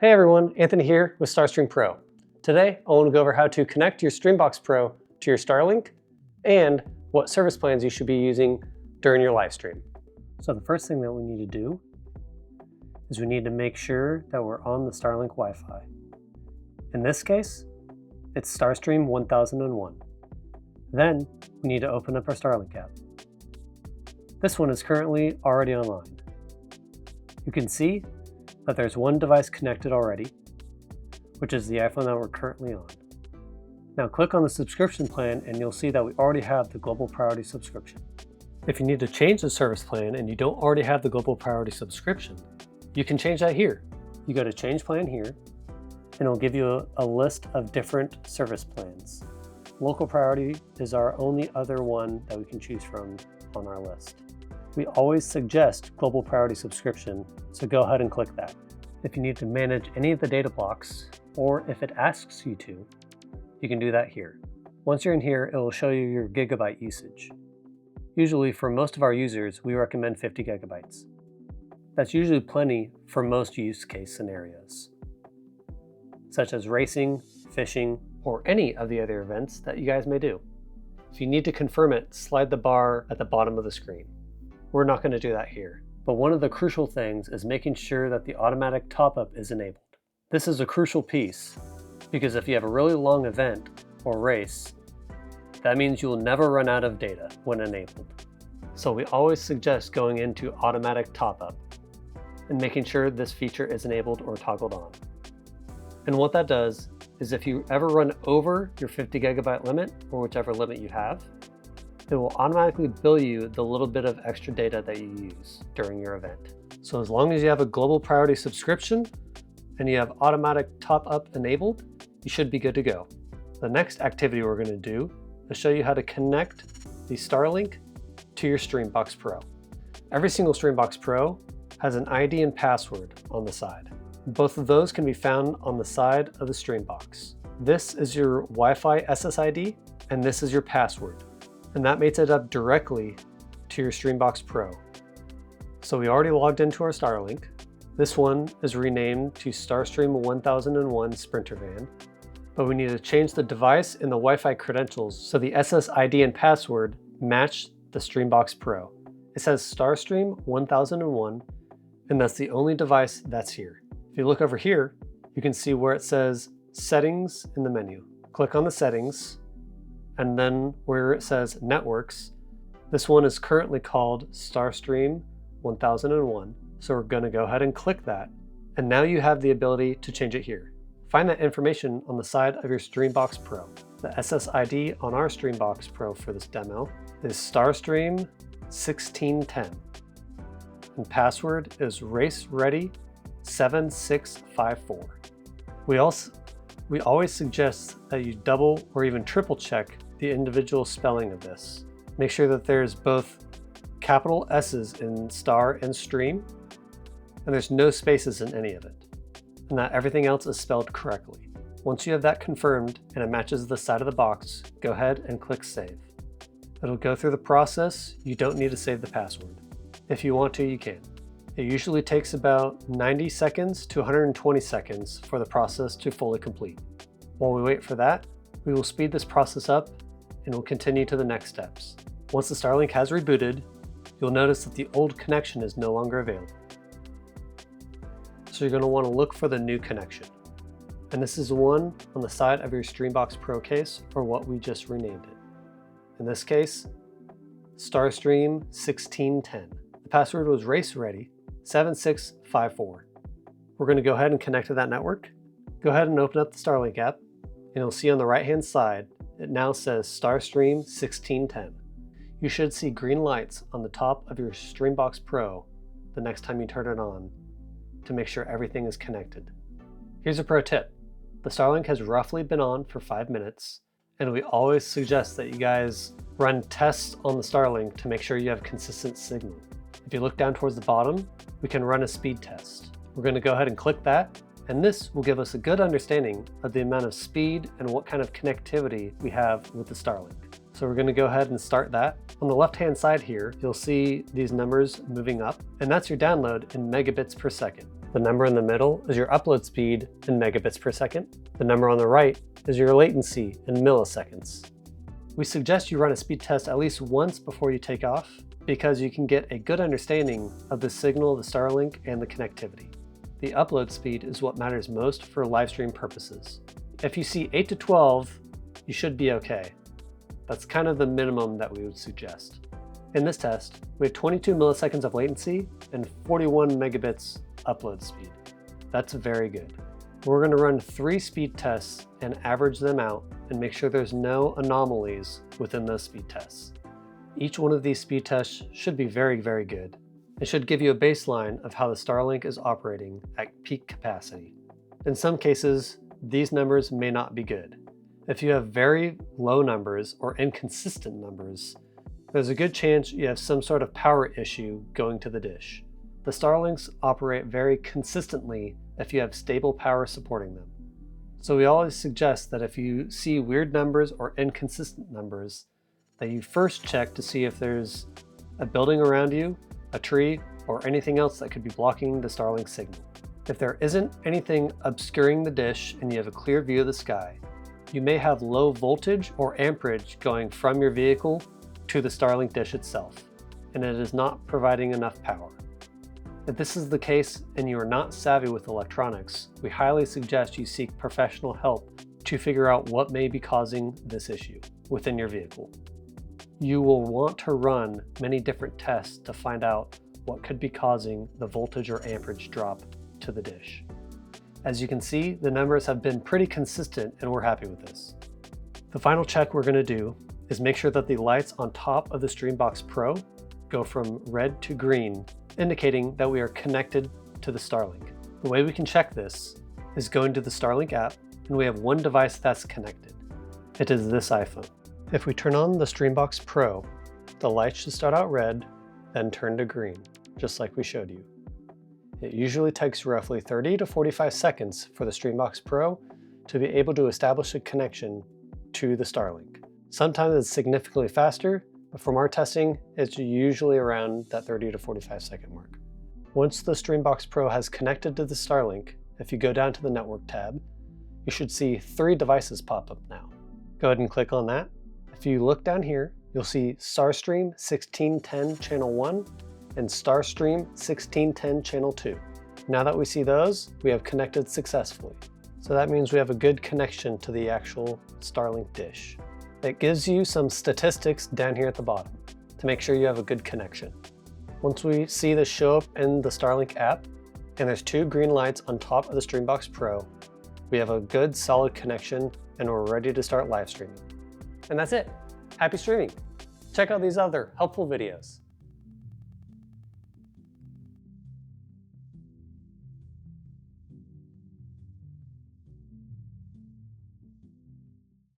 Hey everyone, Anthony here with Stream Pro. Today, I want to go over how to connect your Streambox Pro to your Starlink and what service plans you should be using during your live stream. So the first thing that we need to do is we need to make sure that we're on the Starlink Wi-Fi. In this case, it's Starstream 1001. Then we need to open up our Starlink app. This one is currently already online. You can see that there's one device connected already, which is the iPhone that we're currently on. Now click on the subscription plan and you'll see that we already have the Global Priority subscription. If you need to change the service plan and you don't already have the Global Priority subscription, you can change that here. You go to Change Plan here, and it'll give you a list of different service plans. Local Priority is our only other one that we can choose from on our list. We always suggest Global Priority subscription, so go ahead and click that. If you need to manage any of the data blocks, or if it asks you to, you can do that here. Once you're in here, it will show you your gigabyte usage. Usually for most of our users, we recommend 50 gigabytes. That's usually plenty for most use case scenarios, such as racing, fishing, or any of the other events that you guys may do. If you need to confirm it, slide the bar at the bottom of the screen. We're not going to do that here. But one of the crucial things is making sure that the automatic top-up is enabled. This is a crucial piece because if you have a really long event or race, that means you will never run out of data when enabled. So we always suggest going into automatic top-up and making sure this feature is enabled or toggled on. And what that does is if you ever run over your 50 gigabyte limit or whichever limit you have, it will automatically bill you the little bit of extra data that you use during your event. So as long as you have a Global Priority subscription and you have automatic top-up enabled, you should be good to go. The next activity we're going to do is show you how to connect the Starlink to your Streambox Pro. Every single Streambox Pro has an ID and password on the side. Both of those can be found on the side of the Streambox. This is your Wi-Fi SSID and this is your password. And that mates it up directly to your Streambox Pro. So we already logged into our Starlink. This one is renamed to Starstream 1001 Sprinter Van, but we need to change the device and the Wi-Fi credentials so the SSID and password match the Streambox Pro. It says Starstream 1001, and that's the only device that's here. If you look over here, you can see where it says Settings in the menu. Click on the Settings, and then where it says Networks, this one is currently called Starstream 1001. So we're going to go ahead and click that. And now you have the ability to change it here. Find that information on the side of your Streambox Pro. The SSID on our Streambox Pro for this demo is Starstream 1610. And password is RaceReady7654. We always suggest that you double or even triple check the individual spelling of this. Make sure that there's both capital S's in Star and Stream, and there's no spaces in any of it, and that everything else is spelled correctly. Once you have that confirmed and it matches the side of the box, go ahead and click Save. It'll go through the process. You don't need to save the password. If you want to, you can. It usually takes about 90 seconds to 120 seconds for the process to fully complete. While we wait for that, we will speed this process up and we'll continue to the next steps. Once the Starlink has rebooted, you'll notice that the old connection is no longer available. So you're going to want to look for the new connection. And this is the one on the side of your Streambox Pro case, or what we just renamed it. In this case, Starstream 1610. The password was RaceReady7654. We're going to go ahead and connect to that network. Go ahead and open up the Starlink app, and you'll see on the right-hand side, it now says Starstream 1610. You should see green lights on the top of your Streambox Pro the next time you turn it on to make sure everything is connected. Here's a pro tip. The Starlink has roughly been on for 5 minutes, and we always suggest that you guys run tests on the Starlink to make sure you have consistent signal. If you look down towards the bottom, we can run a speed test. We're going to go ahead and click that, and this will give us a good understanding of the amount of speed and what kind of connectivity we have with the Starlink. So we're going to go ahead and start that. On the left-hand side here, you'll see these numbers moving up, and that's your download in megabits per second. The number in the middle is your upload speed in megabits per second. The number on the right is your latency in milliseconds. We suggest you run a speed test at least once before you take off because you can get a good understanding of the signal of the Starlink and the connectivity. The upload speed is what matters most for live stream purposes. If you see 8 to 12, you should be okay. That's kind of the minimum that we would suggest. In this test, we had 22 milliseconds of latency and 41 megabits upload speed. That's very good. We're going to run 3 speed tests and average them out and make sure there's no anomalies within those speed tests. Each one of these speed tests should be very, very good. It should give you a baseline of how the Starlink is operating at peak capacity. In some cases, these numbers may not be good. If you have very low numbers or inconsistent numbers, there's a good chance you have some sort of power issue going to the dish. The Starlinks operate very consistently if you have stable power supporting them. So we always suggest that if you see weird numbers or inconsistent numbers, that you first check to see if there's a building around you, a tree, or anything else that could be blocking the Starlink signal. If there isn't anything obscuring the dish and you have a clear view of the sky, you may have low voltage or amperage going from your vehicle to the Starlink dish itself, and it is not providing enough power. If this is the case and you are not savvy with electronics, we highly suggest you seek professional help to figure out what may be causing this issue within your vehicle. You will want to run many different tests to find out what could be causing the voltage or amperage drop to the dish. As you can see, the numbers have been pretty consistent and we're happy with this. The final check we're going to do is make sure that the lights on top of the Streambox Pro go from red to green, indicating that we are connected to the Starlink. The way we can check this is going to the Starlink app, and we have one device that's connected. It is this iPhone. If we turn on the Streambox Pro, the light should start out red, then turn to green, just like we showed you. It usually takes roughly 30 to 45 seconds for the Streambox Pro to be able to establish a connection to the Starlink. Sometimes it's significantly faster, but from our testing, it's usually around that 30 to 45 second mark. Once the Streambox Pro has connected to the Starlink, if you go down to the network tab, you should see 3 devices pop up now. Go ahead and click on that. If you look down here, you'll see Starstream 1610 channel 1 and Starstream 1610 channel 2. Now that we see those, we have connected successfully. So that means we have a good connection to the actual Starlink dish. It gives you some statistics down here at the bottom to make sure you have a good connection. Once we see this show up in the Starlink app, and there's 2 green lights on top of the Streambox Pro, we have a good solid connection and we're ready to start live streaming. And that's it. Happy streaming. Check out these other helpful videos.